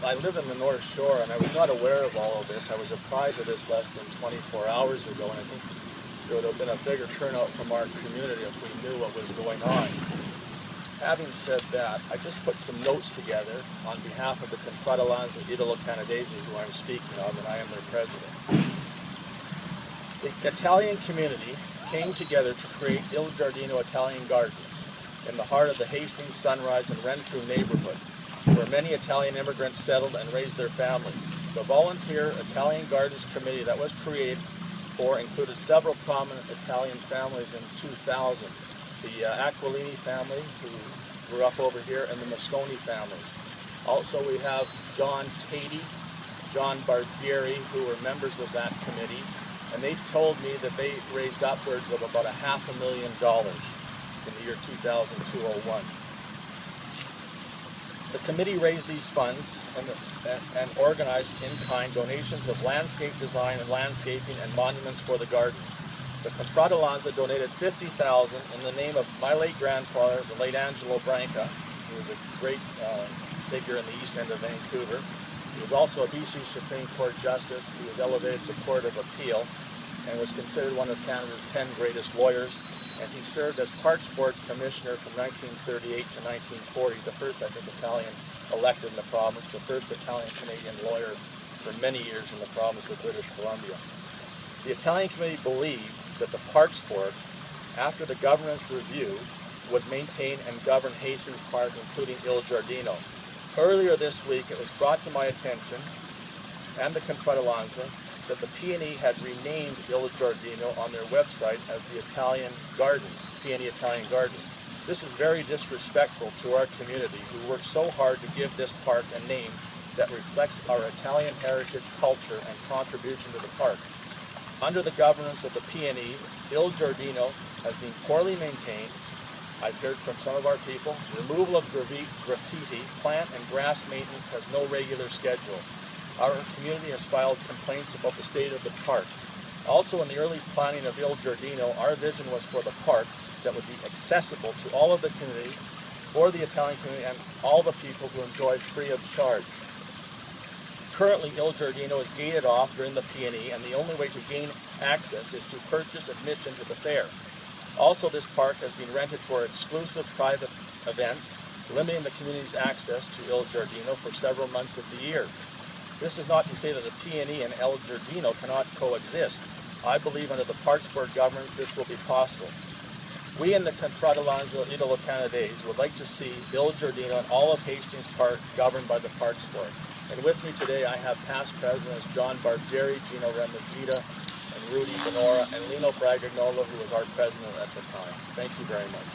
I live in the North Shore, and I was not aware of all of this. I was apprised of this less than 24 hours ago, and I think there would have been a bigger turnout from our community if we knew what was going on. Having said that, I just put some notes together on behalf of the Confratellanza Italo-Canadese, who I'm speaking of, and I am their president. The Italian community came together to create Il Giardino Italian Gardens in the heart of the Hastings, Sunrise, and Renfrew neighborhood, where many Italian immigrants settled and raised their families. The volunteer Italian Gardens Committee that was created included several prominent Italian families in 2000. The Aquilini family, who grew up over here, and the Mosconi families. Also, we have John Tatey, John Barbieri, who were members of that committee, and they told me that they raised upwards of about $500,000 in the year 2001. The committee raised these funds and organized in-kind donations of landscape design and landscaping and monuments for the garden. The Confratellanza donated $50,000 in the name of my late grandfather, the late Angelo Branca, who was a great figure in the East End of Vancouver. He was also a BC Supreme Court Justice. He was elevated to the Court of Appeal and was considered one of Canada's 10 greatest lawyers. And he served as Parks Board Commissioner from 1938 to 1940, the first, I think, Italian elected in the province, the first Italian-Canadian lawyer for many years in the province of British Columbia. The Italian committee believed that the Parks Board, after the governance review, would maintain and govern Hastings Park, including Il Giardino. Earlier this week, it was brought to my attention, and the Confratellanza, that the P&E had renamed Il Giardino on their website as the Italian Gardens, P&E Italian Gardens. This is very disrespectful to our community, who worked so hard to give this park a name that reflects our Italian heritage, culture, and contribution to the park. Under the governance of the P&E, Il Giardino has been poorly maintained. I've heard from some of our people, removal of graffiti, plant and grass maintenance has no regular schedule. Our community has filed complaints about the state of the park. Also, in the early planning of Il Giardino, our vision was for the park that would be accessible to all of the community, for the Italian community, and all the people who enjoy free of charge. Currently, Il Giardino is gated off during the P&E, and the only way to gain access is to purchase admission to the fair. Also, this park has been rented for exclusive private events, limiting the community's access to Il Giardino for several months of the year. This is not to say that the P&E and Il Giardino cannot coexist. I believe under the Parks Board governance this will be possible. We in the Confratellanza Italo-Canadese would like to see Il Giardino and all of Hastings Park governed by the Parks Board. And with me today I have past presidents John Barbieri, Gino Remigita, and Rudy Benora, and Lino Bragagnola, who was our president at the time. Thank you very much.